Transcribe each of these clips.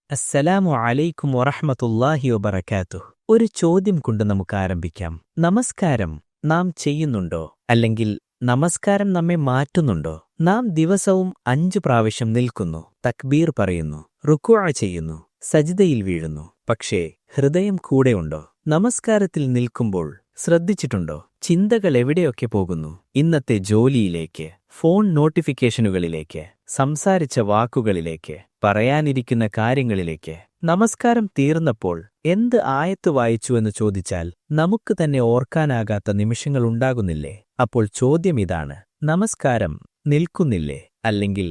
അസ്സലാമു അലൈക്കും വറഹ്മത്തുള്ളാഹി വബറകാതുഹു. ഒരു ചോദ്യം കൊണ്ട് നമുക്ക് ആരംഭിക്കാം. നമസ്കാരം നാം ചെയ്യുന്നുണ്ടോ? അല്ലെങ്കിൽ നമസ്കാരം നമ്മെ മാറ്റുന്നുണ്ടോ? നാം ദിവസവും 5 പ്രാവശ്യം നിൽക്കുന്നു, തക്ബീർ പറയുന്നു, റുക്വഅ ചെയ്യുന്നു, സജ്ദയിൽ വീഴുന്നു. പക്ഷേ ഹൃദയം കൂടെയുണ്ടോ? നമസ്കാരത്തിൽ നിൽക്കുമ്പോൾ ശ്രദ്ധിച്ചിട്ടുണ്ടോ? ചിന്തകൾ എവിടെയൊക്കെ പോകുന്നു? ഇന്നത്തെ ജോലിയിലേക്ക്, ഫോൺ നോട്ടിഫിക്കേഷനുകളിലേക്ക്, സംസാരിച്ച വാക്കുകളിലേക്ക്, പറയാനിരിക്കുന്ന കാര്യങ്ങളിലേക്ക്. നമസ്കാരം തീർന്നപ്പോൾ എന്ത് ആയത്ത് വായിച്ചുവെന്ന് ചോദിച്ചാൽ നമുക്ക് തന്നെ ഓർക്കാനാകാത്ത നിമിഷങ്ങളുണ്ടാകുന്നില്ലേ? അപ്പോൾ ചോദ്യം ഇതാണ്: നമസ്കാരം നിൽക്കുന്നില്ലേ? അല്ലെങ്കിൽ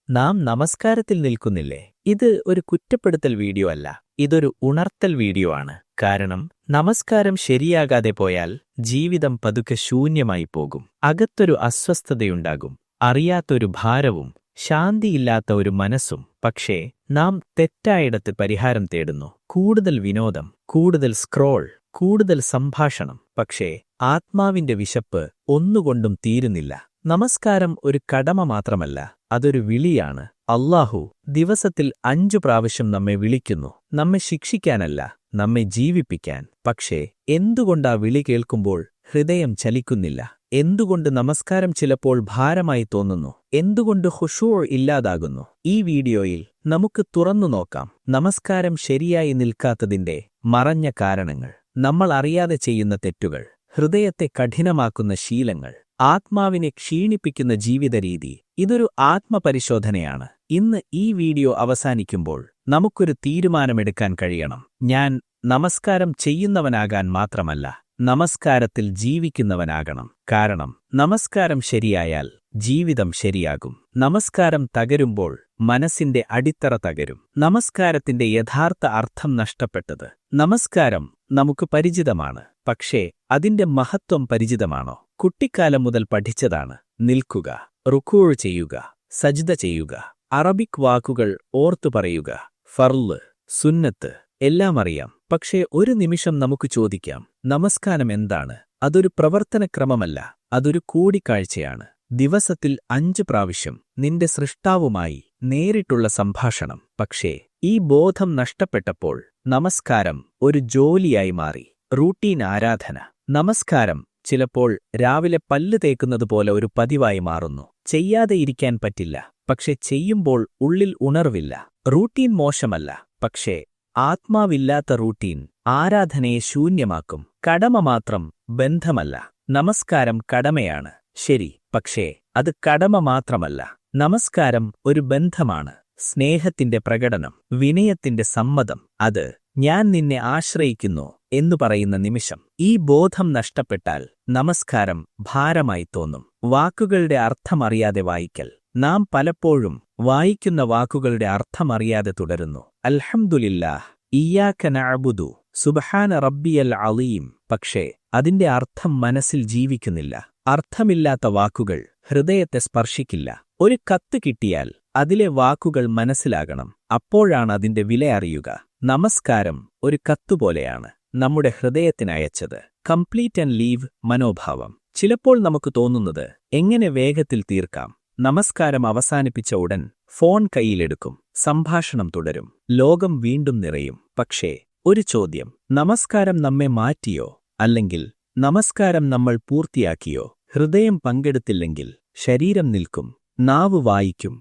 നാം നമസ്കാരത്തിൽ നിൽക്കുന്നില്ലേ? ഇത് ഒരു കുറ്റപ്പെടുത്തൽ വീഡിയോ അല്ല, ഇതൊരു ഉണർത്തൽ വീഡിയോ ആണ്. കാരണം നമസ്കാരം ശരിയാകാതെ പോയാൽ ജീവിതം പതുക്കെ ശൂന്യമായി പോകും. അകത്തൊരു അസ്വസ്ഥതയുണ്ടാകും, അറിയാത്തൊരു ഭാരവും, ശാന്തിയില്ലാത്ത ഒരു മനസ്സും. പക്ഷേ നാം തെറ്റായിടത്ത് പരിഹാരം തേടുന്നു. കൂടുതൽ വിനോദം, കൂടുതൽ സ്ക്രോൾ, കൂടുതൽ സംഭാഷണം. പക്ഷേ ആത്മാവിന്റെ വിശപ്പ് ഒന്നുകൊണ്ടും തീരുന്നില്ല. നമസ്കാരം ഒരു കടമ മാത്രമല്ല, അതൊരു വിളിയാണ്. അല്ലാഹു ദിവസത്തിൽ 5 പ്രാവശ്യം നമ്മെ വിളിക്കുന്നു, നമ്മെ ശിക്ഷിക്കാനല്ല, നമ്മെ ജീവിപ്പിക്കാൻ. പക്ഷേ എന്തുകൊണ്ടാ വിളി കേൾക്കുമ്പോൾ ഹൃദയം ചലിക്കുന്നില്ല? എന്തുകൊണ്ട് നമസ്കാരം ചിലപ്പോൾ ഭാരമായി തോന്നുന്നു? എന്തുകൊണ്ട് ഖുശൂഅ് ഇല്ലാതാകുന്നു? ഈ വീഡിയോയിൽ നമുക്ക് തുറന്നു നോക്കാം നമസ്കാരം ശരിയായി നിൽക്കാത്തതിന്റെ മറഞ്ഞ കാരണങ്ങൾ, നമ്മൾ അറിയാതെ ചെയ്യുന്ന തെറ്റുകൾ, ഹൃദയത്തെ കഠിനമാക്കുന്ന ശീലങ്ങൾ, ആത്മാവിനെ ക്ഷീണിപ്പിക്കുന്ന ജീവിതരീതി. ഇതൊരു ആത്മപരിശോധനയാണ്. ഇന്ന് ഈ വീഡിയോ അവസാനിക്കുമ്പോൾ നമുക്കൊരു തീരുമാനമെടുക്കാൻ കഴിയണം. ഞാൻ നമസ്കാരം ചെയ്യുന്നവനാകാൻ മാത്രമല്ല, നമസ്കാരത്തിൽ ജീവിക്കുന്നവനാകണം. കാരണം നമസ്കാരം ശരിയായാൽ ജീവിതം ശരിയാകും. നമസ്കാരം തകരുമ്പോൾ മനസ്സിന്റെ അടിത്തറ തകരും. നമസ്കാരത്തിന്റെ യഥാർത്ഥ അർത്ഥം നഷ്ടപ്പെട്ടത്. നമസ്കാരം നമുക്ക് പരിചിതമാണ്, പക്ഷേ അതിന്റെ മഹത്വം പരിചിതമാണോ? കുട്ടിക്കാലം മുതൽ പഠിച്ചതാണ്. നിൽക്കുക, റുക്വഅ് ചെയ്യുക, സജ്ദ ചെയ്യുക, അറബിക് വാക്കുകൾ ഓർത്തു പറയുക, ഫർള്, സുന്നത്ത് എല്ലാം അറിയാം. പക്ഷേ ഒരു നിമിഷം നമുക്ക് ചോദിക്കാം, നമസ്കാരം എന്താണ്? അതൊരു പ്രവർത്തനക്രമമല്ല, അതൊരു കൂടിക്കാഴ്ചയാണ്. ദിവസത്തിൽ 5 പ്രാവശ്യം നിന്റെ സൃഷ്ടാവുമായി നേരിട്ടുള്ള സംഭാഷണം. പക്ഷേ ഈ ബോധം നഷ്ടപ്പെട്ടപ്പോൾ നമസ്കാരം ഒരു ജോലിയായി മാറി, റൂട്ടീൻ ആരാധന. നമസ്കാരം ചിലപ്പോൾ രാവിലെ പല്ല് തേക്കുന്നതുപോലെ ഒരു പതിവായി മാറുന്നു. ചെയ്യാതെ ഇരിക്കാൻ പറ്റില്ല, പക്ഷെ ചെയ്യുമ്പോൾ ഉള്ളിൽ ഉണർവില്ല. റൂട്ടീൻ മോശമല്ല, പക്ഷേ ആത്മാവില്ലാത്ത റൂട്ടീൻ ആരാധനയെ ശൂന്യമാക്കും. കടമ മാത്രം ബന്ധമല്ല. നമസ്കാരം കടമയാണ്, ശരി, പക്ഷേ അത് കടമ മാത്രമല്ല. നമസ്കാരം ഒരു ബന്ധമാണ്, സ്നേഹത്തിന്റെ പ്രകടനം, വിനയത്തിന്റെ സമ്മതം. അത് ഞാൻ നിന്നെ ആശ്രയിക്കുന്നു എന്നു പറയുന്ന നിമിഷം. ഈ ബോധം നഷ്ടപ്പെട്ടാൽ നമസ്കാരം ഭാരമായി തോന്നും. വാക്കുകളുടെ അർത്ഥമറിയാതെ വായിക്കൽ. നാം പലപ്പോഴും വായിക്കുന്ന വാക്കുകളുടെ അർത്ഥമറിയാതെ തുടരുന്നു. അൽഹംദുലില്ലാഹ്, ഇയ്യാക നഅ്ബുദു, സുബ്ഹാന റബ്ബിയൽ അളീം. പക്ഷേ അതിന്റെ അർത്ഥം മനസ്സിൽ ജീവിക്കുന്നില്ല. അർത്ഥമില്ലാത്ത വാക്കുകൾ ഹൃദയത്തെ സ്പർശിക്കില്ല. ഒരു കത്ത് കിട്ടിയാൽ അതിലെ വാക്കുകൾ മനസ്സിലാകണം. അപ്പോഴാണ് അതിന്റെ വില അറിയുക. നമസ്കാരം ഒരു കത്തുപോലെയാണ്, നമ്മുടെ ഹൃദയത്തിനയച്ചത്. കംപ്ലീറ്റ് ആൻഡ് ലീവ് മനോഭാവം. ചിലപ്പോൾ നമുക്ക് തോന്നുന്നത് എങ്ങനെ വേഗത്തിൽ തീർക്കാം. നമസ്കാരം അവസാനിപ്പിച്ച ഉടൻ ഫോൺ കയ്യിലെടുക്കും, സംഭാഷണം തുടരും, ലോകം വീണ്ടും നിറയും. പക്ഷേ ഒരു ചോദ്യം: നമസ്കാരം നമ്മെ മാറ്റിയോ? അല്ലെങ്കിൽ നമസ്കാരം നമ്മൾ പൂർത്തിയാക്കിയോ? ഹൃദയം പങ്കെടുത്തില്ലെങ്കിൽ ശരീരം നിൽക്കും, നാവ് വായിക്കും.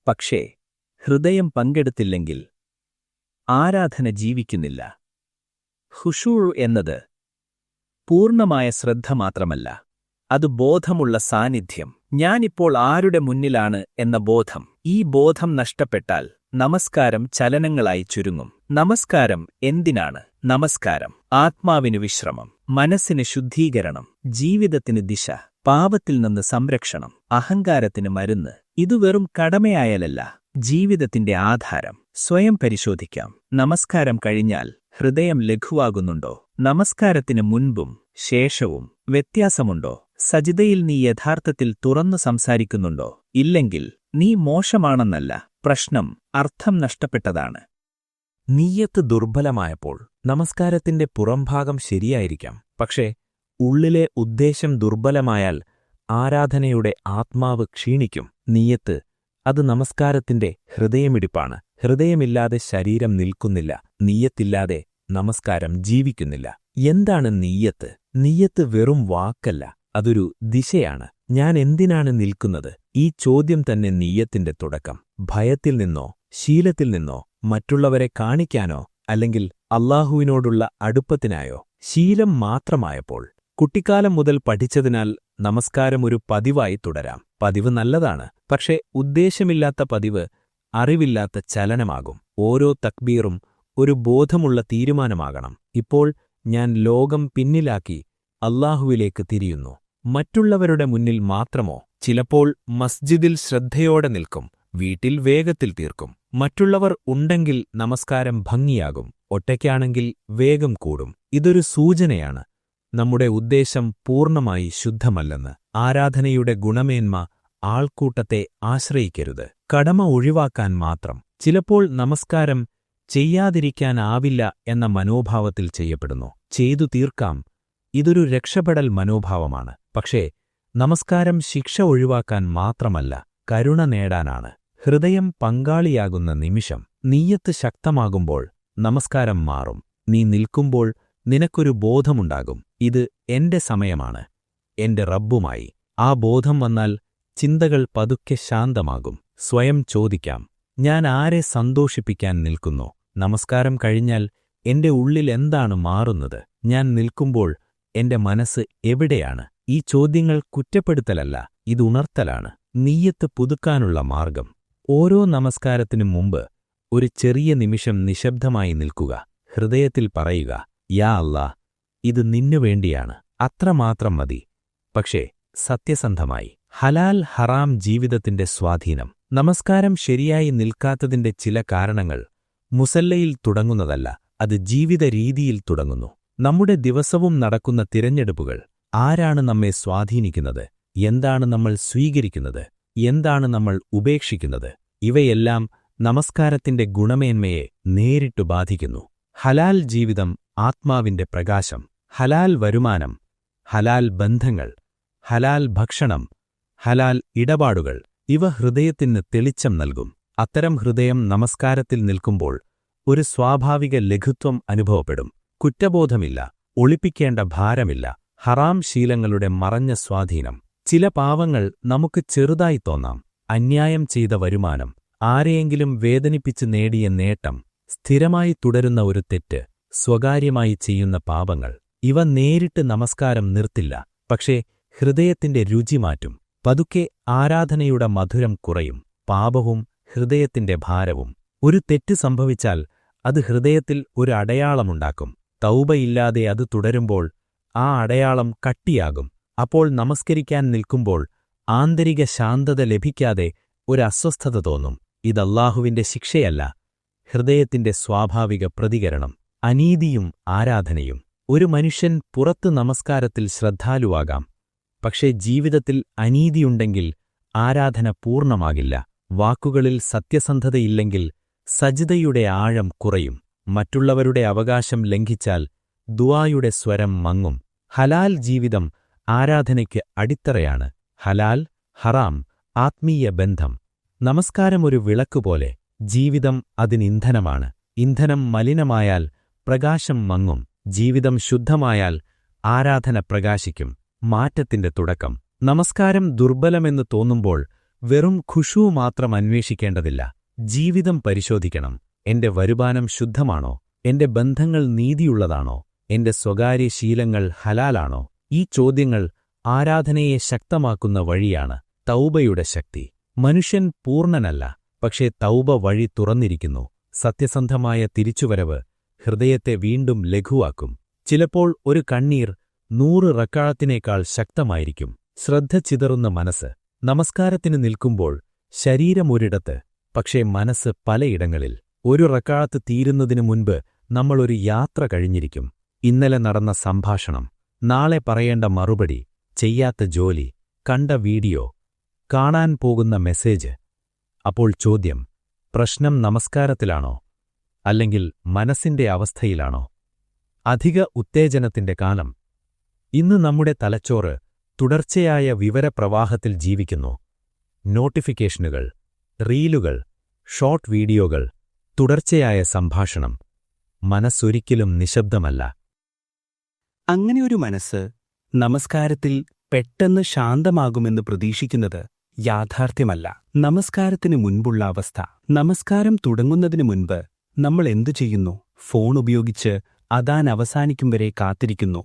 പക്ഷേ ഹൃദയം പങ്കെടുത്തില്ലെങ്കിൽ ആരാധന ജീവിക്കുന്നില്ല. ഖുശൂഅ് എന്നത് പൂർണ്ണമായ ശ്രദ്ധ മാത്രമല്ല, അത് ബോധമുള്ള സാന്നിധ്യം. ഞാനിപ്പോൾ ആരുടെ മുന്നിലാണ് എന്ന ബോധം. ഈ ബോധം നഷ്ടപ്പെട്ടാൽ നമസ്കാരം ചലനങ്ങളായി ചുരുങ്ങും. നമസ്കാരം എന്തിനാണ്? നമസ്കാരം ആത്മാവിന് വിശ്രമം, മനസ്സിന് ശുദ്ധീകരണം, ജീവിതത്തിന് ദിശ, പാപത്തിൽ നിന്ന് സംരക്ഷണം, അഹങ്കാരത്തിന് മരുന്ന്. ഇത് വെറും കടമയായാലല്ല, ജീവിതത്തിന്റെ ആധാരം. സ്വയം പരിശോധിക്കാം. നമസ്കാരം കഴിഞ്ഞാൽ ഹൃദയം ലഘുവാകുന്നുണ്ടോ? നമസ്കാരത്തിന് മുൻപും ശേഷവും വ്യത്യാസമുണ്ടോ? സജ്ദയിൽ നീ യഥാർത്ഥത്തിൽ തുറന്നു സംസാരിക്കുന്നുണ്ടോ? ഇല്ലെങ്കിൽ നീ മോശമാണെന്നല്ല, പ്രശ്നം അർത്ഥം നഷ്ടപ്പെട്ടതാണ്. നിയ്യത്ത് ദുർബലമായപ്പോൾ നമസ്കാരത്തിന്റെ പുറംഭാഗം ശരിയായിരിക്കാം, പക്ഷേ ഉള്ളിലെ ഉദ്ദേശം ദുർബലമായാൽ ആരാധനയുടെ ആത്മാവ് ക്ഷീണിക്കും. നിയ്യത്ത് അത് നമസ്കാരത്തിന്റെ ഹൃദയമിടിപ്പാണ്. ഹൃദയമില്ലാതെ ശരീരം നിൽക്കുന്നില്ല. നിയ്യത്തില്ലാതെ നമസ്കാരം ജീവിക്കുന്നില്ല. എന്താണ് നിയ്യത്ത്? നിയ്യത്ത് വെറും വാക്കല്ല, അതൊരു ദിശയാണ്. ഞാൻ എന്തിനാണ് നിൽക്കുന്നത്? ഈ ചോദ്യം തന്നെ നിയ്യത്തിന്റെ തുടക്കം. ഭയത്തിൽ നിന്നോ, ശീലത്തിൽ നിന്നോ, മറ്റുള്ളവരെ കാണിക്കാനോ, അല്ലെങ്കിൽ അല്ലാഹുവിനോടുള്ള അടുപ്പത്തിനായോ? ശീലം മാത്രമായപ്പോൾ. കുട്ടിക്കാലം മുതൽ പഠിച്ചതിനാൽ നമസ്കാരം ഒരു പതിവായി തുടരാം. പതിവ് നല്ലതാണ്, പക്ഷേ ഉദ്ദേശമില്ലാത്ത പതിവ് അറിവില്ലാത്ത ചലനമാകും. ഓരോ തക്ബീറും ഒരു ബോധമുള്ള തീരുമാനമാകണം. ഇപ്പോൾ ഞാൻ ലോകം പിന്നിലാക്കി അല്ലാഹുവിലേക്ക് തിരിയുന്നു. മറ്റുള്ളവരുടെ മുന്നിൽ മാത്രമോ? ചിലപ്പോൾ മസ്ജിദിൽ ശ്രദ്ധയോടെ നിൽക്കും, വീട്ടിൽ വേഗത്തിൽ തീർക്കും. മറ്റുള്ളവർ ഉണ്ടെങ്കിൽ നമസ്കാരം ഭംഗിയാകും, ഒറ്റയ്ക്കാണെങ്കിൽ വേഗം കൂടും. ഇതൊരു സൂചനയാണ് നമ്മുടെ ഉദ്ദേശം പൂർണ്ണമായി ശുദ്ധമല്ലെന്ന്. ആരാധനയുടെ ഗുണമേന്മ ആൾക്കൂട്ടത്തെ ആശ്രയിക്കരുത്, കടമ ഒഴിവാക്കാൻ മാത്രം. ചിലപ്പോൾ നമസ്കാരം ചെയ്യാതിരിക്കാനാവില്ല എന്ന മനോഭാവത്തിൽ ചെയ്യപ്പെടുന്നു. ചെയ്തു തീർക്കാം, ഇതൊരു രക്ഷപ്പെടൽ മനോഭാവമാണ്. പക്ഷേ നമസ്കാരം ശിക്ഷ ഒഴിവാക്കാൻ മാത്രമല്ല, കരുണ നേടാനാണ്. ഹൃദയം പങ്കാളിയാകുന്ന നിമിഷം, നിയ്യത്ത് ശക്തമാകുമ്പോൾ നമസ്കാരം മാറും. നീ നിൽക്കുമ്പോൾ നിനക്കൊരു ബോധമുണ്ടാകും, ഇത് എന്റെ സമയമാണ്, എന്റെ റബ്ബുമായി. ആ ബോധം വന്നാൽ ചിന്തകൾ പതുക്കെ ശാന്തമാകും. സ്വയം ചോദിക്കാം, ഞാൻ ആരെ സന്തോഷിപ്പിക്കാൻ നിൽക്കുന്നു? നമസ്കാരം കഴിഞ്ഞാൽ എന്റെ ഉള്ളിൽ എന്താണ് മാറുന്നത്? ഞാൻ നിൽക്കുമ്പോൾ എന്റെ മനസ്സ് എവിടെയാണ്? ഈ ചോദ്യങ്ങൾ കുറ്റപ്പെടുത്തലല്ല, ഇത് ഉണർത്തലാണ്. നിയ്യത്ത് പുതുക്കാനുള്ള മാർഗം. ഓരോ നമസ്കാരത്തിനും മുമ്പ് ഒരു ചെറിയ നിമിഷം നിശബ്ദമായി നിൽക്കുക. ഹൃദയത്തിൽ പറയുക, യാ അല്ലാ, ഇത് നിന്നുവേണ്ടിയാണ്. അത്രമാത്രം മതി, പക്ഷേ സത്യസന്ധമായി. ഹലാൽ ഹറാം ജീവിതത്തിന്റെ സ്വാധീനം. നമസ്കാരം ശരിയായി നിൽക്കാത്തതിന്റെ ചില കാരണങ്ങൾ മുസല്ലയിൽ തുടങ്ങുന്നതല്ല, അത് ജീവിത രീതിയിൽ തുടങ്ങുന്നു. നമ്മുടെ ദിവസവും നടക്കുന്ന തിരഞ്ഞെടുപ്പുകൾ. ആരാണ് നമ്മെ സ്വാധീനിക്കുന്നത്? എന്താണ് നമ്മൾ സ്വീകരിക്കുന്നത്? എന്താണ് നമ്മൾ ഉപേക്ഷിക്കുന്നത്? ഇവയെല്ലാം നമസ്കാരത്തിന്റെ ഗുണമേന്മയെ നേരിട്ടു ബാധിക്കുന്നു. ഹലാൽ ജീവിതം ആത്മാവിന്റെ പ്രകാശം. ഹലാൽ വരുമാനം, ഹലാൽ ബന്ധങ്ങൾ, ഹലാൽ ഭക്ഷണം, ഹലാൽ ഇടപാടുകൾ, ഇവ ഹൃദയത്തിന് തെളിച്ചം നൽകും. അത്തരം ഹൃദയം നമസ്കാരത്തിൽ നിൽക്കുമ്പോൾ ഒരു സ്വാഭാവിക ലഘുത്വം അനുഭവപ്പെടും. കുറ്റബോധമില്ല, ഒളിപ്പിക്കേണ്ട ഭാരമില്ല. ഹറാം ശീലങ്ങളുടെ മറഞ്ഞ സ്വാധീനം. ചില പാവങ്ങൾ നമുക്ക് ചെറുതായി തോന്നാം. അന്യായം ചെയ്ത വരുമാനം, ആരെയെങ്കിലും വേദനിപ്പിച്ച് നേടിയ നേട്ടം, സ്ഥിരമായി തുടരുന്ന ഒരു തെറ്റ്, സ്വകാര്യമായി ചെയ്യുന്ന പാപങ്ങൾ. ഇവ നേരിട്ട് നമസ്കാരം നിർത്തില്ല, പക്ഷേ ഹൃദയത്തിന്റെ രുചി മാറ്റും. പതുക്കെ ആരാധനയുടെ മധുരം കുറയും. പാപവും ഹൃദയത്തിന്റെ ഭാരവും. ഒരു തെറ്റ് സംഭവിച്ചാൽ അത് ഹൃദയത്തിൽ ഒരു അടയാളമുണ്ടാക്കും. തൗബയില്ലാതെ അത് തുടരുമ്പോൾ ആ അടയാളം കട്ടിയാകും. അപ്പോൾ നമസ്കരിക്കാൻ നിൽക്കുമ്പോൾ ആന്തരിക ശാന്തത ലഭിക്കാതെ ഒരു അസ്വസ്ഥത തോന്നും. ഇതല്ലാഹുവിന്റെ ശിക്ഷയല്ല, ഹൃദയത്തിന്റെ സ്വാഭാവിക പ്രതികരണം. അനീതിയും ആരാധനയും. ഒരു മനുഷ്യൻ പുറത്ത് നമസ്കാരത്തിൽ ശ്രദ്ധാലുവാകാം, പക്ഷേ ജീവിതത്തിൽ അനീതിയുണ്ടെങ്കിൽ ആരാധന പൂർണ്ണമാകില്ല. വാക്കുകളിൽ സത്യസന്ധതയില്ലെങ്കിൽ സജ്ദയുടെ ആഴം കുറയും. മറ്റുള്ളവരുടെ അവകാശം ലംഘിച്ചാൽ ദുആയുടെ സ്വരം മങ്ങും. ഹലാൽ ജീവിതം ആരാധനയ്ക്ക് അടിത്തറയാണ്. ഹലാൽ ഹറാം ആത്മീയ ബന്ധം. നമസ്കാരം ഒരു വിളക്കുപോലെ, ജീവിതം അതിനിന്ധനമാണ്. ഇന്ധനം മലിനമായാൽ പ്രകാശം മങ്ങും. ജീവിതം ശുദ്ധമായാൽ ആരാധന പ്രകാശിക്കും. മാറ്റത്തിന്റെ തുടക്കം. നമസ്കാരം ദുർബലമെന്ന് തോന്നുമ്പോൾ വെറും ഖുശൂ മാത്രം അന്വേഷിക്കേണ്ടതില്ല. ജീവിതം പരിശോധിക്കണം. എന്റെ വരുമാനം ശുദ്ധമാണോ? എന്റെ ബന്ധങ്ങൾ നീതിയുള്ളതാണോ? എന്റെ സ്വകാര്യ ശീലങ്ങൾ ഹലാലാണോ? ഈ ചോദ്യങ്ങൾ ആരാധനയെ ശക്തമാക്കുന്ന വഴിയാണ്. തൗബയുടെ ശക്തി. മനുഷ്യൻ പൂർണ്ണനല്ല, പക്ഷേ തൗബ വഴി തുറന്നിരിക്കുന്നു. സത്യസന്ധമായ തിരിച്ചുവരവ് ഹൃദയത്തെ വീണ്ടും ലഘുവാക്കും. ചിലപ്പോൾ ഒരു കണ്ണീർ 100 റക്അത്തിനേക്കാൾ ശക്തമായിരിക്കും. ശ്രദ്ധ ചിതറുന്ന മനസ്സ്. നമസ്കാരത്തിന് നിൽക്കുമ്പോൾ ശരീരമൊരിടത്ത്, പക്ഷേ മനസ്സ് പലയിടങ്ങളിൽ. ഒരു റക്അത്ത് തീരുന്നതിനു മുൻപ് നമ്മളൊരു യാത്ര കഴിഞ്ഞിരിക്കും. ഇന്നലെ നടന്ന സംഭാഷണം, നാളെ പറയേണ്ട മറുപടി, ചെയ്യാത്ത ജോലി, കണ്ട വീഡിയോ, കാണാൻ പോകുന്ന മെസ്സേജ്. അപ്പോൾ ചോദ്യം, പ്രശ്നം നമസ്കാരത്തിലാണോ? അല്ലെങ്കിൽ മനസ്സിന്റെ അവസ്ഥയിലാണോ? അധിക ഉത്തേജനത്തിന്റെ കാലം. ഇന്ന് നമ്മുടെ തലച്ചോറ് തുടർച്ചയായ വിവരപ്രവാഹത്തിൽ ജീവിക്കുന്നു. നോട്ടിഫിക്കേഷനുകൾ, റീലുകൾ, ഷോർട്ട് വീഡിയോകൾ, തുടർച്ചയായ സംഭാഷണം. മനസ്സൊരിക്കലും നിശബ്ദമല്ല. അങ്ങനെയൊരു മനസ്സ് നമസ്കാരത്തിൽ പെട്ടെന്ന് ശാന്തമാകുമെന്ന് പ്രതീക്ഷിക്കുന്നത് യാഥാർത്ഥ്യമല്ല. നമസ്കാരത്തിന് മുൻപുള്ള അവസ്ഥ. നമസ്കാരം തുടങ്ങുന്നതിന് മുൻപ് നമ്മൾ എന്തു ചെയ്യുന്നു? ഫോൺ ഉപയോഗിച്ച് അദാൻ അവസാനിക്കും വരെ കാത്തിരിക്കുന്നു,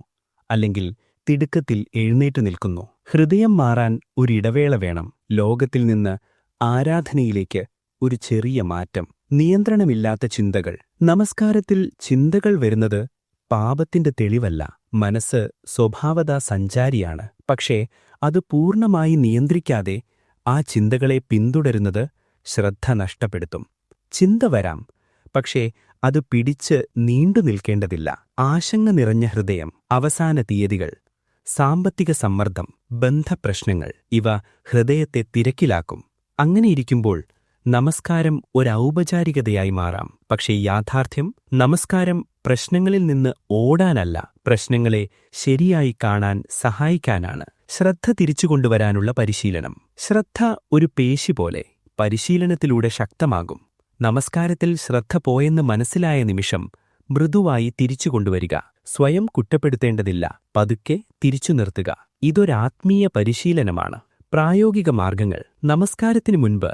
അല്ലെങ്കിൽ തിടുക്കത്തിൽ എഴുന്നേറ്റ് നിൽക്കുന്നു. ഹൃദയം മാറാൻ ഒരിടവേള വേണം. ലോകത്തിൽ നിന്ന് ആരാധനയിലേക്ക് ഒരു ചെറിയ മാറ്റം. നിയന്ത്രണമില്ലാത്ത ചിന്തകൾ. നമസ്കാരത്തിൽ ചിന്തകൾ വരുന്നത് പാപത്തിന്റെ തെളിവല്ല. മനസ്സ് സ്വഭാവതാ സഞ്ചാരിയാണ്. പക്ഷേ അത് പൂർണ്ണമായി നിയന്ത്രിക്കാതെ ആ ചിന്തകളെ പിന്തുടരുന്നത് ശ്രദ്ധ നഷ്ടപ്പെടുത്തും. ചിന്ത വരാം, പക്ഷേ അത് പിടിച്ച് നീണ്ടു നിൽക്കേണ്ടതില്ല. ആശങ്ക നിറഞ്ഞ ഹൃദയം. അവസാന തീയതികൾ, സാമ്പത്തിക സമ്മർദ്ദം, ബന്ധപ്രശ്നങ്ങൾ ഇവ ഹൃദയത്തെ തിരക്കിലാക്കും. അങ്ങനെയിരിക്കുമ്പോൾ നമസ്കാരം ഒരൗപചാരികതയായി മാറാം. പക്ഷേ യാഥാർത്ഥ്യം, നമസ്കാരം പ്രശ്നങ്ങളിൽ നിന്ന് ഓടാനല്ല, പ്രശ്നങ്ങളെ ശരിയായി കാണാൻ സഹായിക്കാനാണ്. ശ്രദ്ധ തിരിച്ചുകൊണ്ടുവരാനുള്ള പരിശീലനം. ശ്രദ്ധ ഒരു പേശി പോലെ പരിശീലനത്തിലൂടെ ശക്തമാകും. നമസ്കാരത്തിൽ ശ്രദ്ധ പോയെന്ന് മനസ്സിലായ നിമിഷം മൃദുവായി തിരിച്ചുകൊണ്ടുവരിക. സ്വയം കുറ്റപ്പെടുത്തേണ്ടതില്ല, പതുക്കെ തിരിച്ചു നിർത്തുക. ഇതൊരാത്മീയ പരിശീലനമാണ്. പ്രായോഗിക മാർഗങ്ങൾ. നമസ്കാരത്തിനു മുൻപ്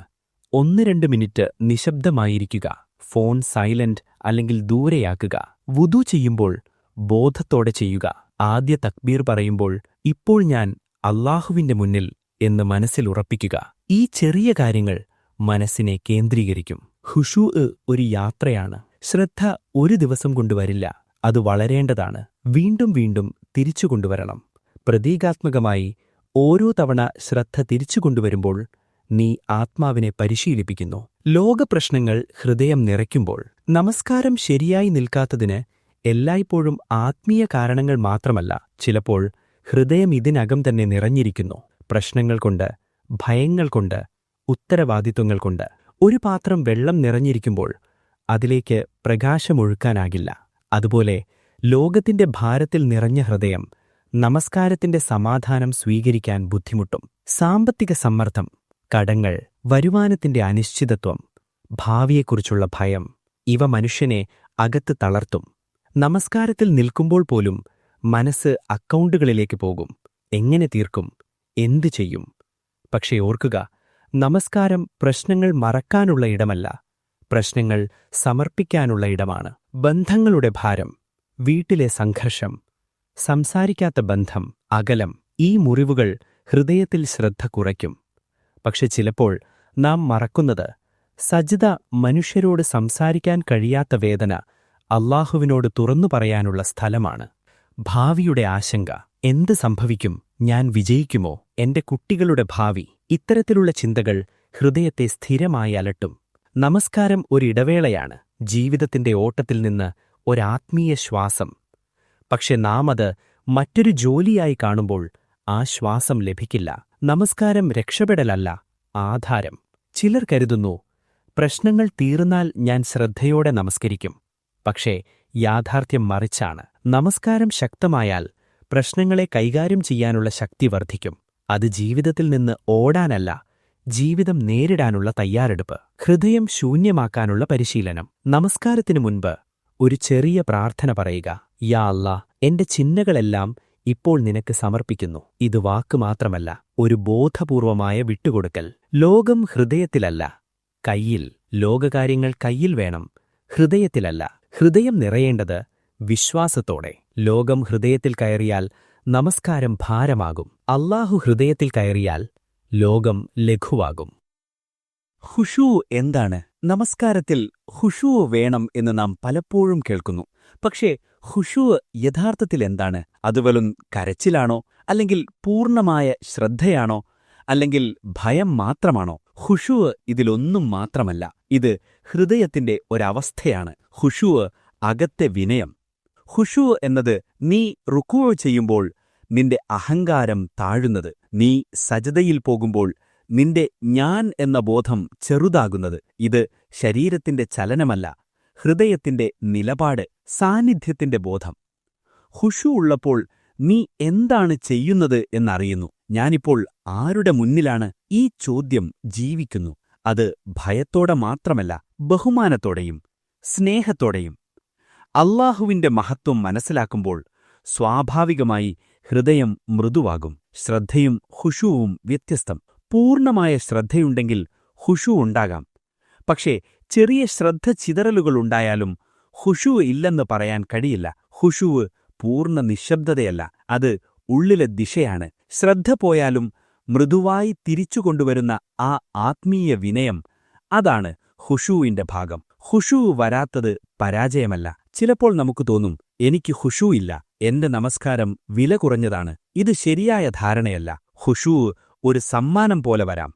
1-2 മിനിറ്റ് നിശബ്ദമായിരിക്കുക. ഫോൺ സൈലന്റ് അല്ലെങ്കിൽ ദൂരെയാക്കുക. വുദു ചെയ്യുമ്പോൾ ബോധത്തോടെ ചെയ്യുക. ആദ്യ തക്ബീർ പറയുമ്പോൾ ഇപ്പോൾ ഞാൻ അല്ലാഹുവിന്റെ മുന്നിൽ എന്ന് മനസ്സിൽ ഉറപ്പിക്കുക. ഈ ചെറിയ കാര്യങ്ങൾ മനസ്സിനെ കേന്ദ്രീകരിക്കും. ഖുശൂ ഒരു യാത്രയാണ്. ശ്രദ്ധ ഒരു ദിവസം കൊണ്ടുവരില്ല, അത് വളരേണ്ടതാണ്. വീണ്ടും വീണ്ടും തിരിച്ചുകൊണ്ടുവരണം. പ്രതീകാത്മകമായി ഓരോ തവണ ശ്രദ്ധ തിരിച്ചുകൊണ്ടുവരുമ്പോൾ നീ ആത്മാവിനെ പരിശീലിപ്പിക്കുന്നു. ലോകപ്രശ്നങ്ങൾ ഹൃദയം നിറയ്ക്കുമ്പോൾ. നമസ്കാരം ശരിയായി നിൽക്കാത്തതിന് എല്ലായ്പ്പോഴും ആത്മീയ കാരണങ്ങൾ മാത്രമല്ല, ചിലപ്പോൾ ഹൃദയം ഇതിനകം തന്നെ നിറഞ്ഞിരിക്കുന്നു. പ്രശ്നങ്ങൾ കൊണ്ട്, ഭയങ്ങൾ കൊണ്ട്, ഉത്തരവാദിത്വങ്ങൾ കൊണ്ട്. ഒരു പാത്രം വെള്ളം നിറഞ്ഞിരിക്കുമ്പോൾ അതിലേക്ക് പ്രകാശമൊഴുക്കാനാകില്ല. അതുപോലെ ലോകത്തിന്റെ ഭാരത്തിൽ നിറഞ്ഞ ഹൃദയം നമസ്കാരത്തിന്റെ സമാധാനം സ്വീകരിക്കാൻ ബുദ്ധിമുട്ടും. സാമ്പത്തിക സമ്മർദ്ദം, കടങ്ങൾ, വരുമാനത്തിന്റെ അനിശ്ചിതത്വം, ഭാവിയെക്കുറിച്ചുള്ള ഭയം ഇവ മനുഷ്യനെ അകത്ത് തളർത്തും. നമസ്കാരത്തിൽ നിൽക്കുമ്പോൾ പോലും മനസ്സ് അക്കൗണ്ടുകളിലേക്ക് പോകും. എങ്ങനെ തീർക്കും? എന്തു ചെയ്യും? പക്ഷേ ഓർക്കുക, നമസ്കാരം പ്രശ്നങ്ങൾ മറക്കാനുള്ള ഇടമല്ല, പ്രശ്നങ്ങൾ സമർപ്പിക്കാനുള്ള ഇടമാണ്. ബന്ധങ്ങളുടെ ഭാരം, വീട്ടിലെ സംഘർഷം, സംസാരിക്കാത്ത ബന്ധം, അകലം, ഈ മുറിവുകൾ ഹൃദയത്തിൽ ശ്രദ്ധ കുറയ്ക്കും. പക്ഷെ ചിലപ്പോൾ നാം മറക്കുന്നത് സജ്ദ മനുഷ്യരോട് സംസാരിക്കാൻ കഴിയാത്ത വേദന അല്ലാഹുവിനോട് തുറന്നു പറയാനുള്ള സ്ഥലമാണ്. ഭാവിയുടെ ആശങ്ക. എന്ത് സംഭവിക്കും? ഞാൻ വിജയിക്കുമോ? എന്റെ കുട്ടികളുടെ ഭാവി? ഇത്തരത്തിലുള്ള ചിന്തകൾ ഹൃദയത്തെ സ്ഥിരമായി അലട്ടും. നമസ്കാരം ഒരിടവേളയാണ്, ജീവിതത്തിന്റെ ഓട്ടത്തിൽ നിന്ന് ഒരാത്മീയ ശ്വാസം. പക്ഷെ നാം അത് മറ്റൊരു ജോലിയായി കാണുമ്പോൾ ആ ശ്വാസം ലഭിക്കില്ല. നമസ്കാരം രക്ഷപ്പെടലല്ല, ആധാരം. ചിലർ കരുതുന്നു, പ്രശ്നങ്ങൾ തീർന്നാൽ ഞാൻ ശ്രദ്ധയോടെ നമസ്കരിക്കും. പക്ഷേ യാഥാർത്ഥ്യം മറിച്ചാണ്. നമസ്കാരം ശക്തമായാൽ പ്രശ്നങ്ങളെ കൈകാര്യം ചെയ്യാനുള്ള ശക്തി വർദ്ധിക്കും. അത് ജീവിതത്തിൽ നിന്ന് ഓടാനല്ല, ജീവിതം നേരിടാനുള്ള തയ്യാറെടുപ്പ്. ഹൃദയം ശൂന്യമാക്കാനുള്ള പരിശീലനം. നമസ്കാരത്തിനു മുൻപ് ഒരു ചെറിയ പ്രാർത്ഥന പറയുക. യാ അല്ലാ, എന്റെ ചിന്തകളെല്ലാം ഇപ്പോൾ നിനക്ക് സമർപ്പിക്കുന്നു. ഇത് വാക്ക് മാത്രമല്ല, ഒരു ബോധപൂർവമായ വിട്ടുകൊടുക്കൽ. ലോകം ഹൃദയത്തിലല്ല, കയ്യിൽ. ലോകകാര്യങ്ങൾ കയ്യിൽ വേണം, ഹൃദയത്തിലല്ല. ഹൃദയം നിറയേണ്ടത് വിശ്വാസത്തോടെ. ലോകം ഹൃദയത്തിൽ കയറിയാൽ നമസ്കാരം ഭാരമാകും. അല്ലാഹു ഹൃദയത്തിൽ കയറിയാൽ ലോകം ലഘുവാകും. ഖുശൂ എന്താണ്? നമസ്കാരത്തിൽ ഖുശൂ വേണം എന്ന് നാം പലപ്പോഴും കേൾക്കുന്നു. പക്ഷേ ഖുശൂ യഥാർത്ഥത്തിൽ എന്താണ്? അത് വെറും കരച്ചിലാണോ? അല്ലെങ്കിൽ പൂർണ്ണമായ ശ്രദ്ധയാണോ? അല്ലെങ്കിൽ ഭയം മാത്രമാണോ? ഖുശൂ ഇതിലൊന്നും മാത്രമല്ല. ഇത് ഹൃദയത്തിന്റെ ഒരവസ്ഥയാണ്. ഖുശൂ അകത്തെ വിനയം. ഖുശൂ എന്നത് നീ റുക്കൂ ചെയ്യുമ്പോൾ നിന്റെ അഹങ്കാരം താഴുന്നത്, നീ സജദയിൽ പോകുമ്പോൾ നിന്റെ ഞാൻ എന്ന ബോധം ചെറുതാകുന്നത്. ഇത് ശരീരത്തിന്റെ ചലനമല്ല, ഹൃദയത്തിന്റെ നിലപാട്, സാന്നിധ്യത്തിന്റെ ബോധം. ഖുശൂ ഉള്ളപ്പോൾ നീ എന്താണ് ചെയ്യുന്നത് എന്നറിയുന്നു. ഞാനിപ്പോൾ ആരുടെ മുന്നിലാണ്? ഈ ചോദ്യം ജീവിക്കുന്നു. അത് ഭയത്തോടെ മാത്രമല്ല, ബഹുമാനത്തോടെയും. സ്നേഹത്തോടെയും. അല്ലാഹുവിന്റെ മഹത്വം മനസ്സിലാക്കുമ്പോൾ സ്വാഭാവികമായി ഹൃദയം മൃദുവാകും. ശ്രദ്ധയും ഖുശൂവും വ്യത്യസ്തം. പൂർണ്ണമായ ശ്രദ്ധയുണ്ടെങ്കിൽ ഖുശൂ ഉണ്ടാകാം. പക്ഷേ ചെറിയ ശ്രദ്ധ ചിതറലുകളുണ്ടായാലും ഖുശൂ ഇല്ലെന്ന് പറയാൻ കഴിയില്ല. ഖുശൂ പൂർണ്ണ നിശ്ശബ്ദതയല്ല, അത് ഉള്ളിലെ ദിശയാണ്. ശ്രദ്ധ പോയാലും മൃദുവായി തിരിച്ചുകൊണ്ടുവരുന്ന ആ ആത്മീയ വിനയം, അതാണ് ഖുശൂവിന്റെ ഭാഗം. ഖുശൂ വരാത്തത് പരാജയമല്ല. ചിലപ്പോൾ നമുക്ക് തോന്നും, എനിക്ക് ഖുശൂ ഇല്ല, എന്റെ നമസ്കാരം വില കുറഞ്ഞതാണ്. ഇത് ശരിയായ ധാരണയല്ല. ഖുശൂ ഒരു സമ്മാനം പോലെ വരാം,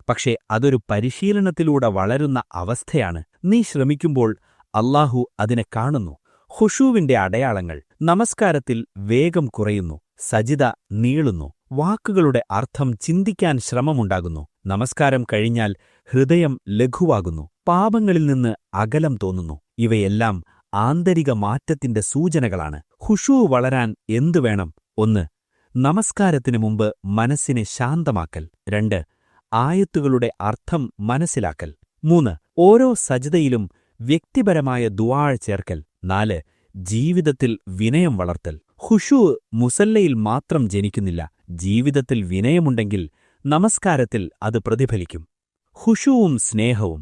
പക്ഷേ അതൊരു പരിശീലനത്തിലൂടെ വളരുന്ന അവസ്ഥയാണ്. നീ ശ്രമിക്കുമ്പോൾ അല്ലാഹു അതിനെ കാണുന്നു. ഖുശൂവിന്റെ അടയാളങ്ങൾ: നമസ്കാരത്തിൽ വേഗം കുറയുന്നു, സജിദ നീളുന്നു, വാക്കുകളുടെ അർത്ഥം ചിന്തിക്കാൻ ശ്രമമുണ്ടാകുന്നു. നമസ്കാരം കഴിഞ്ഞാൽ ഹൃദയം ലഘുവാകുന്നു, പാപങ്ങളിൽ നിന്ന് അകലം തോന്നുന്നു. ഇവയെല്ലാം ആന്തരിക മാറ്റത്തിന്റെ സൂചനകളാണ്. ഖുശൂ വളരാൻ എന്തു വേണം? 1. നമസ്കാരത്തിനു മുമ്പ് മനസ്സിനെ ശാന്തമാക്കൽ. 2. ആയത്തുകളുടെ അർത്ഥം മനസ്സിലാക്കൽ. 3. ഓരോ സജ്ദയിലും വ്യക്തിപരമായ ദുആ ചേർക്കൽ. 4. ജീവിതത്തിൽ വിനയം വളർത്തൽ. ഖുശൂ മുസല്ലയിൽ മാത്രം ജനിക്കുന്നില്ല. ജീവിതത്തിൽ വിനയമുണ്ടെങ്കിൽ നമസ്കാരത്തിൽ അത് പ്രതിഫലിക്കും. ഖുശൂവും സ്നേഹവും: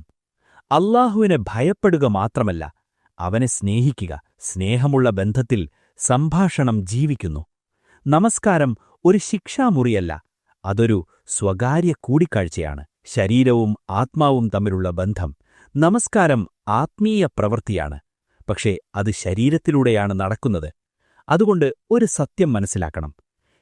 അല്ലാഹുവിനെ ഭയപ്പെടുക മാത്രമല്ല, അവനെ സ്നേഹിക്കുക. സ്നേഹമുള്ള ബന്ധത്തിൽ സംഭാഷണം ജീവിക്കുന്നു. നമസ്കാരം ഒരു ശിക്ഷാമുറിയല്ല, അതൊരു സ്വകാര്യ കൂടിക്കാഴ്ചയാണ്. ശരീരവും ആത്മാവും തമ്മിലുള്ള ബന്ധം. നമസ്കാരം ആത്മീയ പ്രവൃത്തിയാണ്, പക്ഷേ അത് ശരീരത്തിലൂടെയാണ് നടക്കുന്നത്. അതുകൊണ്ട് ഒരു സത്യം മനസ്സിലാക്കണം: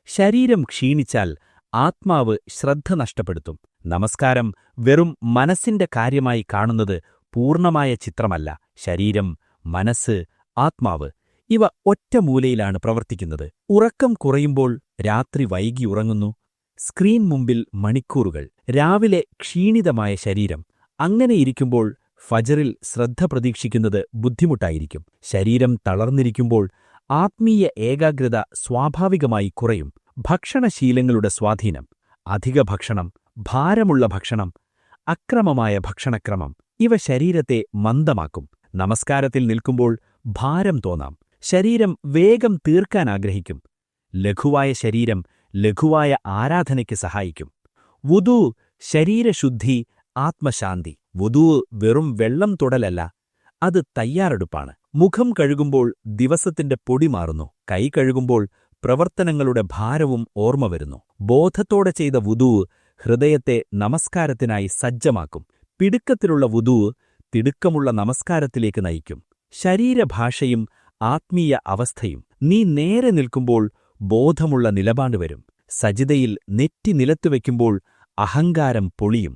ശരീരം ക്ഷീണിച്ചാൽ ആത്മാവ് ശ്രദ്ധ നഷ്ടപ്പെടുത്തും. നമസ്കാരം വെറും മനസ്സിന്റെ കാര്യമായി കാണുന്നത് പൂർണ്ണമായ ചിത്രമല്ല. ശരീരം, മനസ്സ്, ആത്മാവ് ഇവ ഒറ്റ മൂലയിലാണ് പ്രവർത്തിക്കുന്നത്. ഉറക്കം കുറയുമ്പോൾ രാത്രി വൈകി ഉറങ്ങുന്നു. സ്ക്രീൻ മുമ്പിൽ മണിക്കൂറുകൾ. രാവിലെ ക്ഷീണിതമായ ശരീരം. അങ്ങനെയിരിക്കുമ്പോൾ ഫജറിൽ ശ്രദ്ധ പ്രതീക്ഷിക്കുന്നത് ബുദ്ധിമുട്ടായിരിക്കും. ശരീരം തളർന്നിരിക്കുമ്പോൾ ആത്മീയ ഏകാഗ്രത സ്വാഭാവികമായി കുറയും. ഭക്ഷണശീലങ്ങളുടെ സ്വാധീനം: അധിക ഭക്ഷണം, ഭാരമുള്ള ഭക്ഷണം, അക്രമമായ ഭക്ഷണക്രമം ഇവ ശരീരത്തെ മന്ദമാക്കും. നമസ്കാരത്തിൽ നിൽക്കുമ്പോൾ ഭാരം തോന്നാം. ശരീരം വേഗം തീർക്കാൻ ആഗ്രഹിക്കും. ലഘുവായ ശരീരം ലഘുവായ ആരാധനയ്ക്ക് സഹായിക്കും. വുദൂ ശരീരശുദ്ധി, ആത്മശാന്തി. വുദൂ വെറും വെള്ളം തൊടലല്ല, അത് തയ്യാറെടുപ്പാണ്. മുഖം കഴുകുമ്പോൾ ദിവസത്തിന്റെ പൊടി മാറുന്നു. കൈ കഴുകുമ്പോൾ പ്രവർത്തനങ്ങളുടെ ഭാരവും ഓർമ്മ വരുന്നു. ബോധത്തോടെ ചെയ്ത വുദൂ ഹൃദയത്തെ നമസ്കാരത്തിനായി സജ്ജമാക്കും. പിടുക്കത്തിലുള്ള വുദൂ തിടുക്കമുള്ള നമസ്കാരത്തിലേക്ക് നയിക്കും. ശരീരഭാഷയും ആത്മീയ അവസ്ഥയും: നീ നേരെ നിൽക്കുമ്പോൾ ബോധമുള്ള നിലപാട് വരും. സജിദയിൽ നെറ്റി നിലത്തുവെക്കുമ്പോൾ അഹങ്കാരം പൊളിയും.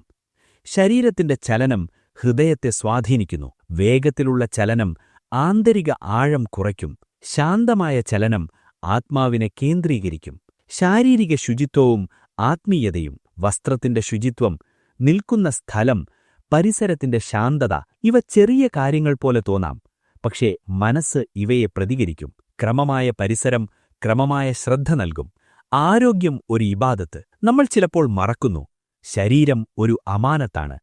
ശരീരത്തിന്റെ ചലനം ഹൃദയത്തെ സ്വാധീനിക്കുന്നു. വേഗത്തിലുള്ള ചലനം ആന്തരിക ആഴം കുറയ്ക്കും. ശാന്തമായ ചലനം ആത്മാവിനെ കേന്ദ്രീകരിക്കും. ശാരീരിക ശുചിത്വവും ആത്മീയതയും: വസ്ത്രത്തിന്റെ ശുചിത്വം, നിൽക്കുന്ന സ്ഥലം, പരിസരത്തിന്റെ ശാന്തത ഇവ ചെറിയ കാര്യങ്ങൾ പോലെ തോന്നാം, പക്ഷേ മനസ്സ് ഇവയെ പ്രതികരിക്കും. ക്രമമായ പരിസരം ക്രമമായ ശ്രദ്ധ നൽകും. ആരോഗ്യം ഒരു ഇബാദത്ത്. നമ്മൾ ചിലപ്പോൾ മറക്കുന്നു, ശരീരം ഒരു അമാനത്താണ്.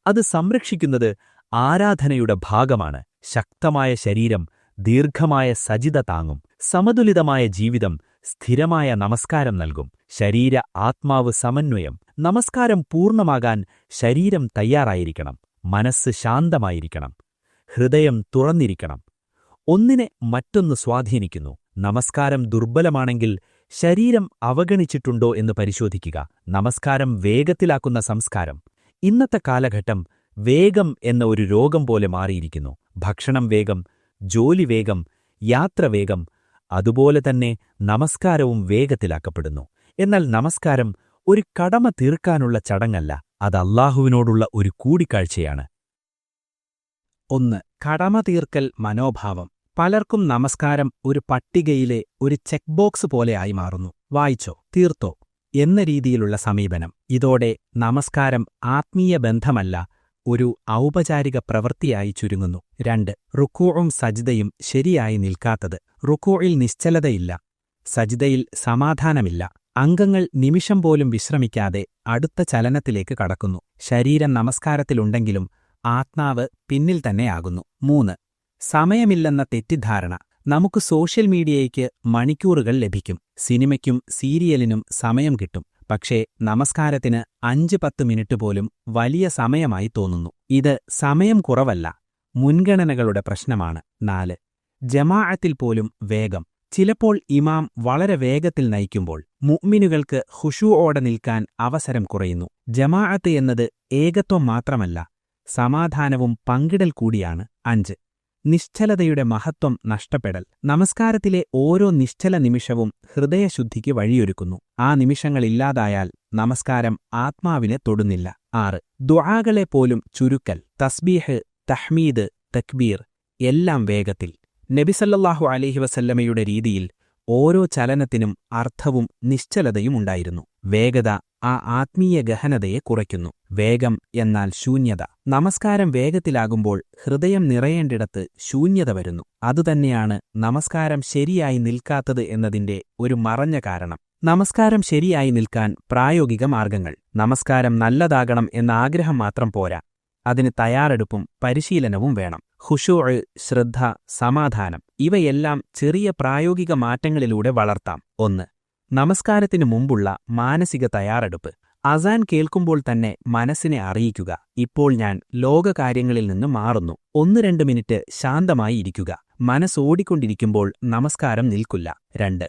അത് സംരക്ഷിക്കുന്നത് ആരാധനയുടെ ഭാഗമാണ്. ശക്തമായ ശരീരം ദീർഘമായ സജിദ താങ്ങും. സമതുലിതമായ ജീവിതം സ്ഥിരമായ നമസ്കാരം നൽകും. ശരീര ആത്മാവ് സമന്വയം. നമസ്കാരം പൂർണ്ണമാകാൻ ശരീരം തയ്യാറായിരിക്കണം. മനസ്സ് ശാന്തമായിരിക്കണം. ഹൃദയം തുറന്നിരിക്കണം. ഒന്നിനെ മറ്റൊന്ന് സ്വാധീനിക്കുന്നു. നമസ്കാരം ദുർബലമാണെങ്കിൽ ശരീരം അവഗണിച്ചിട്ടുണ്ടോ എന്ന് പരിശോധിക്കുക. നമസ്കാരം വേഗത്തിലാക്കുന്ന സംസ്കാരം: ഇന്നത്തെ കാലഘട്ടം വേഗം എന്ന ഒരു രോഗം പോലെ മാറിയിരിക്കുന്നു. ഭക്ഷണം വേഗം, ജോലി വേഗം, യാത്ര വേഗം. അതുപോലെ തന്നെ നമസ്കാരവും വേഗത്തിലാക്കപ്പെടുന്നു. എന്നാൽ നമസ്കാരം ഒരു കടമ തീർക്കാനുള്ള ചടങ്ങല്ല, അത് അല്ലാഹുവിനോടുള്ള ഒരു കൂടിക്കാഴ്ചയാണ്. 1. കടമ തീർക്കൽ മനോഭാവം. പലർക്കും നമസ്കാരം ഒരു പട്ടികയിലെ ഒരു ചെക്ക് ബോക്സ് പോലെയായി മാറുന്നു. വായിച്ചോ, തീർത്തോ എന്ന രീതിയിലുള്ള സമീപനം. ഇതോടെ നമസ്കാരം ആത്മീയ ബന്ധമല്ല, ഒരു ഔപചാരിക പ്രവൃത്തിയായി ചുരുങ്ങുന്നു. 2. റുക്കൂഉം സജ്ദയും ശരിയായി നിൽക്കാത്തത്. റുക്കൂഇൽ നിശ്ചലതയില്ല, സജ്ദയിൽ സമാധാനമില്ല. അംഗങ്ങൾ നിമിഷം പോലും വിശ്രമിക്കാതെ അടുത്ത ചലനത്തിലേക്ക് കടക്കുന്നു. ശരീരം നമസ്കാരത്തിലുണ്ടെങ്കിലും ആത്മാവ് പിന്നിൽ തന്നെയാകുന്നു. 3. സമയമില്ലെന്ന തെറ്റിദ്ധാരണ. നമുക്ക് സോഷ്യൽ മീഡിയയ്ക്ക് മണിക്കൂറുകൾ ലഭിക്കും, സിനിമയ്ക്കും സീരിയലിനും സമയം കിട്ടും. പക്ഷേ നമസ്കാരത്തിന് 5-10 മിനിറ്റ് പോലും വലിയ സമയമായി തോന്നുന്നു. ഇത് സമയം കുറവല്ല, മുൻഗണനകളുടെ പ്രശ്നമാണ്. 4. ജമാഅത്തിൽ പോലും വേഗം. ചിലപ്പോൾ ഇമാം വളരെ വേഗത്തിൽ നയിക്കുമ്പോൾ മുഅ്മിനുകൾക്ക് ഖുശൂഓടെ നിൽക്കാൻ അവസരം കുറയുന്നു. ജമാഅത്ത് എന്നത് ഏകത്വം മാത്രമല്ല, സമാധാനവും പങ്കിടൽ കൂടിയാണ്. 5. നിശ്ചലതയുടെ മഹത്വം നഷ്ടപ്പെടൽ. നമസ്കാരത്തിലെ ഓരോ നിശ്ചല നിമിഷവും ഹൃദയശുദ്ധിക്ക് വഴിയൊരുക്കുന്നു. ആ നിമിഷങ്ങളില്ലാതായാൽ നമസ്കാരം ആത്മാവിനെ തൊടുന്നില്ല. 6. ദുആകളെ പോലും ചുരുക്കൽ. തസ്ബീഹ്, തഹ്മീദ്, തക്ബീർ എല്ലാം വേഗത്തിൽ. നബിസല്ലല്ലാഹു അലൈഹി വസല്ലമയുടെ രീതിയിൽ ഓരോ ചലനത്തിനും അർത്ഥവും നിശ്ചലതയും ഉണ്ടായിരുന്നു. വേഗത ആ ആത്മീയ ഗഹനതയെ കുറയ്ക്കുന്നു. വേഗം എന്നാൽ ശൂന്യത. നമസ്കാരം വേഗത്തിലാകുമ്പോൾ ഹൃദയം നിറയേണ്ടിടത്ത് ശൂന്യത വരുന്നു. അതുതന്നെയാണ് നമസ്കാരം ശരിയായി നിൽക്കാത്തത് എന്നതിന്റെ ഒരു മറഞ്ഞ കാരണം. നമസ്കാരം ശരിയായി നിൽക്കാൻ പ്രായോഗിക മാർഗങ്ങൾ. നമസ്കാരം നല്ലതാകണം എന്ന ആഗ്രഹം മാത്രം പോരാ, അതിന് തയ്യാറെടുപ്പും പരിശീലനവും വേണം. ഖുശൂഅ്, ശ്രദ്ധ, സമാധാനം ഇവയെല്ലാം ചെറിയ പ്രായോഗിക മാറ്റങ്ങളിലൂടെ വളർത്താം. 1. നമസ്കാരത്തിനു മുമ്പുള്ള മാനസിക തയ്യാറെടുപ്പ്. അസാൻ കേൾക്കുമ്പോൾ തന്നെ മനസ്സിനെ അറിയിക്കുക, ഇപ്പോൾ ഞാൻ ലോകകാര്യങ്ങളിൽ നിന്ന് മാറുന്നു. 1-2 മിനിറ്റ് ശാന്തമായി ഇരിക്കുക. മനസ്സോടിക്കൊണ്ടിരിക്കുമ്പോൾ നമസ്കാരം നിൽക്കില്ല. 2.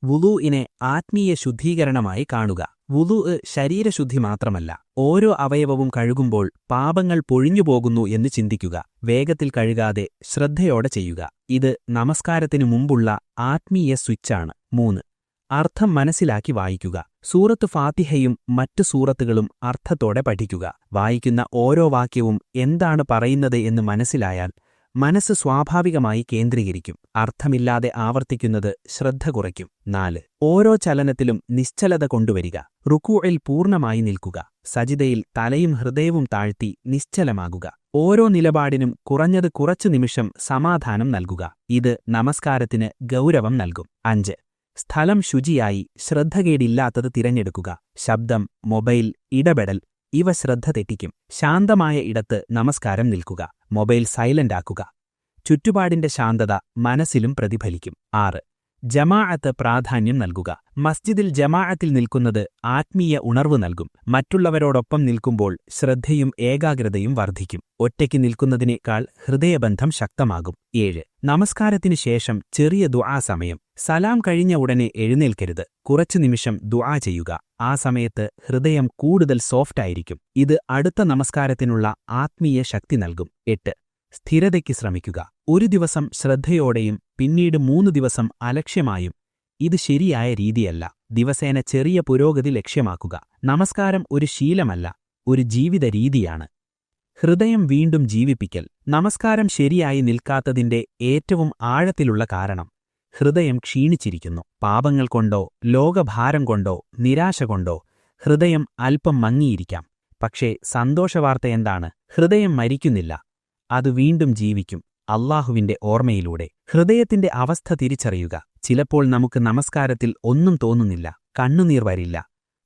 വുളൂഇനെ ആത്മീയ ശുദ്ധീകരണമായി കാണുക. വുളൂഅ് ശരീരശുദ്ധി മാത്രമല്ല, ഓരോ അവയവവും കഴുകുമ്പോൾ പാപങ്ങൾ പൊഴിഞ്ഞുപോകുന്നു എന്ന് ചിന്തിക്കുക. വേഗത്തിൽ കഴുകാതെ ശ്രദ്ധയോടെ ചെയ്യുക. ഇത് നമസ്കാരത്തിനു മുമ്പുള്ള ആത്മീയ സ്വിച്ചാണ്. 3. അർത്ഥം മനസ്സിലാക്കി വായിക്കുക. സൂറത്ത് ഫാത്തിഹയും മറ്റു സൂറത്തുകളും അർത്ഥത്തോടെ പഠിക്കുക. വായിക്കുന്ന ഓരോ വാക്യവും എന്താണ് പറയുന്നത് എന്ന് മനസ്സിലായാൽ മനസ്സ് സ്വാഭാവികമായി കേന്ദ്രീകരിക്കും. അർത്ഥമില്ലാതെ ആവർത്തിക്കുന്നത് ശ്രദ്ധ കുറയ്ക്കും. 4. ഓരോ ചലനത്തിലും നിശ്ചലത കൊണ്ടുവരിക. റുക്കൂഇൽ പൂർണ്ണമായി നിൽക്കുക. സജിദയിൽ തലയും ഹൃദയവും താഴ്ത്തി നിശ്ചലമാകുക. ഓരോ നിലപാടിനും കുറഞ്ഞത് കുറച്ചു നിമിഷം സമാധാനം നൽകുക. ഇത് നമസ്കാരത്തിന് ഗൗരവം നൽകും. 5. സ്ഥലം ശുചിയായി ശ്രദ്ധകേടില്ലാത്തത് തിരഞ്ഞെടുക്കുക. ശബ്ദം, മൊബൈൽ, ഇടപെടൽ ഇവ ശ്രദ്ധ തെറ്റിക്കും. ശാന്തമായ ഇടത്ത് നമസ്കാരം നിൽക്കുക. മൊബൈൽ സൈലന്റ് ആക്കുക. ചുറ്റുപാടിന്റെ ശാന്തത മനസ്സിലും പ്രതിഫലിക്കും. 6. ജമാഅത്ത് പ്രാധാന്യം നൽകുക. മസ്ജിദിൽ ജമാഅത്തിൽ നിൽക്കുന്നത് ആത്മീയ ഉണർവ് നൽകും. മറ്റുള്ളവരോടൊപ്പം നിൽക്കുമ്പോൾ ശ്രദ്ധയും ഏകാഗ്രതയും വർദ്ധിക്കും. ഒറ്റയ്ക്ക് നിൽക്കുന്നതിനേക്കാൾ ഹൃദയബന്ധം ശക്തമാകും. 7. നമസ്കാരത്തിനു ശേഷം ചെറിയ ദുആ സമയം. സലാം കഴിഞ്ഞ ഉടനെ എഴുന്നേൽക്കരുത്. കുറച്ചു നിമിഷം ദുആ ചെയ്യുക. ആ സമയത്ത് ഹൃദയം കൂടുതൽ സോഫ്റ്റായിരിക്കും. ഇത് അടുത്ത നമസ്കാരത്തിനുള്ള ആത്മീയ ശക്തി നൽകും. 8. സ്ഥിരതയ്ക്ക് ശ്രമിക്കുക. ഒരു ദിവസം ശ്രദ്ധയോടെയും പിന്നീട് 3 ദിവസം അലക്ഷ്യമായും. ഇത് ശരിയായ രീതിയല്ല. ദിവസേന ചെറിയ പുരോഗതി ലക്ഷ്യമാക്കുക. നമസ്കാരം ഒരു ശീലമല്ല, ഒരു ജീവിത രീതിയാണ്. ഹൃദയം വീണ്ടും ജീവിപ്പിക്കൽ. നമസ്കാരം ശരിയായി നിൽക്കാത്തതിന്റെ ഏറ്റവും ആഴത്തിലുള്ള കാരണം ഹൃദയം ക്ഷീണിച്ചിരിക്കുന്നു. പാപങ്ങൾ കൊണ്ടോ ലോകഭാരം കൊണ്ടോ നിരാശ കൊണ്ടോ ഹൃദയം അല്പം മങ്ങിയിരിക്കാം. പക്ഷേ സന്തോഷവാർത്ത എന്താണ്? ഹൃദയം മരിക്കുന്നില്ല, അത് വീണ്ടും ജീവിക്കും. അല്ലാഹുവിന്റെ ഓർമ്മയിലൂടെ. ഹൃദയത്തിന്റെ അവസ്ഥ തിരിച്ചറിയുക. ചിലപ്പോൾ നമുക്ക് നമസ്കാരത്തിൽ ഒന്നും തോന്നുന്നില്ല, കണ്ണുനീർ വരില്ല,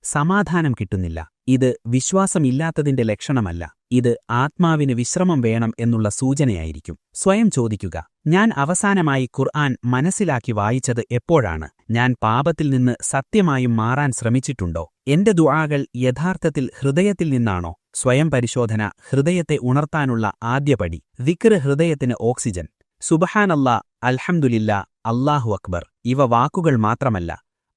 സമാധാനം കിട്ടുന്നില്ല. ഇത് വിശ്വാസമില്ലാത്തതിന്റെ ലക്ഷണമല്ല, ഇത് ആത്മാവിന് വിശ്രമം വേണം എന്നുള്ള സൂചനയായിരിക്കും. സ്വയം ചോദിക്കുക, ഞാൻ അവസാനമായി ഖുർആൻ മനസ്സിലാക്കി വായിച്ചത് എപ്പോഴാണ്? ഞാൻ പാപത്തിൽ നിന്ന് സത്യമായും മാറാൻ ശ്രമിച്ചിട്ടുണ്ടോ? എന്റെ ദുആകൾ യഥാർത്ഥത്തിൽ ഹൃദയത്തിൽ നിന്നാണോ? സ്വയം പരിശോധന ഹൃദയത്തെ ഉണർത്താനുള്ള ആദ്യപടി. ദിക്ർ ഹൃദയത്തിന് ഓക്സിജൻ. സുബ്ഹാനല്ലാ, അൽഹംദുലില്ലാ, അല്ലാഹു അക്ബർ ഇവ വാക്കുകൾ മാത്രമല്ല,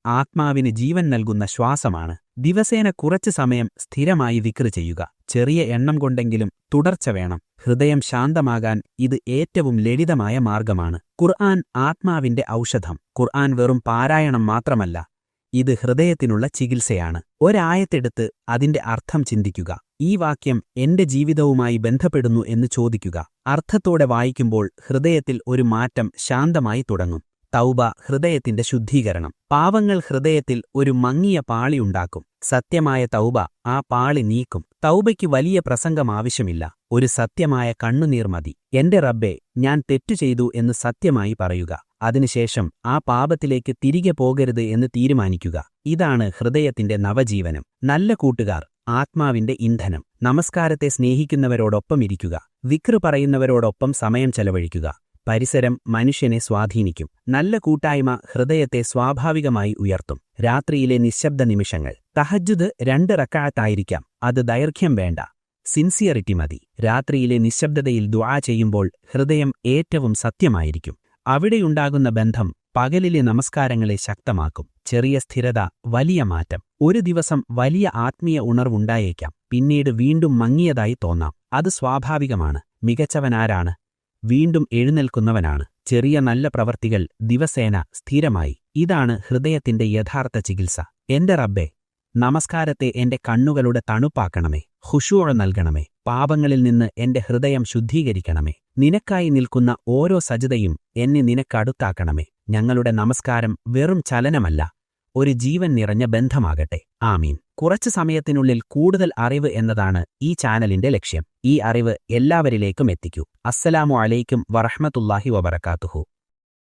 ആത്മാവിന് ജീവൻ നൽകുന്ന ശ്വാസമാണ്. ദിവസേന കുറച്ചു സമയം സ്ഥിരമായി ദിക്ർ ചെയ്യുക. ചെറിയ എണ്ണം കൊണ്ടെങ്കിലും തുടർച്ച വേണം. ഹൃദയം ശാന്തമാകാൻ ഇത് ഏറ്റവും ലളിതമായ മാർഗമാണ്. ഖുർആൻ ആത്മാവിന്റെ ഔഷധം. ഖുർആൻ വെറും പാരായണം മാത്രമല്ല, ഇത് ഹൃദയത്തിനുള്ള ചികിത്സയാണ്. ഒരായത്തെടുത്ത് അതിന്റെ അർത്ഥം ചിന്തിക്കുക. ഈ വാക്യം എന്റെ ജീവിതവുമായി ബന്ധപ്പെടുന്നു എന്ന് ചോദിക്കുക. അർത്ഥത്തോടെ വായിക്കുമ്പോൾ ഹൃദയത്തിൽ ഒരു മാറ്റം ശാന്തമായി തുടങ്ങും. തൗബ ഹൃദയത്തിന്റെ ശുദ്ധീകരണം. പാവങ്ങൾ ഹൃദയത്തിൽ ഒരു മങ്ങിയ പാളിയുണ്ടാക്കും. സത്യമായ തൗബ ആ പാളി നീക്കും. തൗബയ്ക്ക് വലിയ പ്രസംഗം ആവശ്യമില്ല, ഒരു സത്യമായ കണ്ണുനീർ മതി. എന്റെ റബ്ബേ, ഞാൻ തെറ്റു ചെയ്തു എന്ന് സത്യമായി പറയുക. അതിനുശേഷം ആ പാപത്തിലേക്ക് തിരികെ പോകരുത് എന്ന് തീരുമാനിക്കുക. ഇതാണ് ഹൃദയത്തിന്റെ നവജീവനം. നല്ല കൂട്ടുകാർ. ആത്മാവിന്റെ ഇന്ധനം. നമസ്കാരത്തെ സ്നേഹിക്കുന്നവരോടൊപ്പം ഇരിക്കുക. വിക്ർ പറയുന്നവരോടൊപ്പം സമയം ചെലവഴിക്കുക. പരിസരം മനുഷ്യനെ സ്വാധീനിക്കും. നല്ല കൂട്ടായ്മ ഹൃദയത്തെ സ്വാഭാവികമായി ഉയർത്തും. രാത്രിയിലെ നിശബ്ദ നിമിഷങ്ങൾ. തഹജ്ജുദ് 2 റക്അത്തായിരിക്കാം. അത് ദൈർഘ്യം വേണ്ട. സിൻസിയറിറ്റി മതി. രാത്രിയിലെ നിശബ്ദതയിൽ ദുആ ചെയ്യുമ്പോൾ ഹൃദയം ഏറ്റവും സത്യമായിരിക്കും. അവിടെയുണ്ടാകുന്ന ബന്ധം പകലിലെ നമസ്കാരങ്ങളെ ശക്തമാക്കും. ചെറിയ സ്ഥിരത, വലിയ മാറ്റം. ഒരു ദിവസം വലിയ ആത്മീയ ഉണർവുണ്ടായേക്കാം. പിന്നീട് വീണ്ടും മങ്ങിയതായി തോന്നാം. അത് സ്വാഭാവികമാണ്. മികച്ചവനാരാണ്? വീണ്ടും എഴുന്നേൽക്കുന്നവനാണ്. ചെറിയ നല്ല പ്രവർത്തികൾ ദിവസേന സ്ഥിരമായി. ഇതാണ് ഹൃദയത്തിന്റെ യഥാർത്ഥ ചികിത്സ. എന്റെ റബ്ബേ, നമസ്കാരത്തെ എന്റെ കണ്ണുകളുടെ തണുപ്പാക്കണമേ. ഖുശൂഅ നൽകണമേ. പാപങ്ങളിൽ നിന്ന് എന്റെ ഹൃദയം ശുദ്ധീകരിക്കണമേ. നിനക്കായി നിൽക്കുന്ന ഓരോ സജ്ദയും എന്നെ നിനക്കടുത്താക്കണമേ. ഞങ്ങളുടെ നമസ്കാരം വെറും ചലനമല്ല, ഒരു ജീവൻ നിറഞ്ഞ ബന്ധമാകട്ടെ. ആമീൻ. കുറച്ചു സമയത്തിനുള്ളിൽ കൂടുതൽ അറിവ് എന്നതാണ് ഈ ചാനലിന്റെ ലക്ഷ്യം. ഈ അറിവ് എല്ലാവരിലേക്കും എത്തിക്കൂ. അസ്സലാമു അലൈക്കും വറഹ്മത്തുള്ളാഹി വബറകാതുഹു.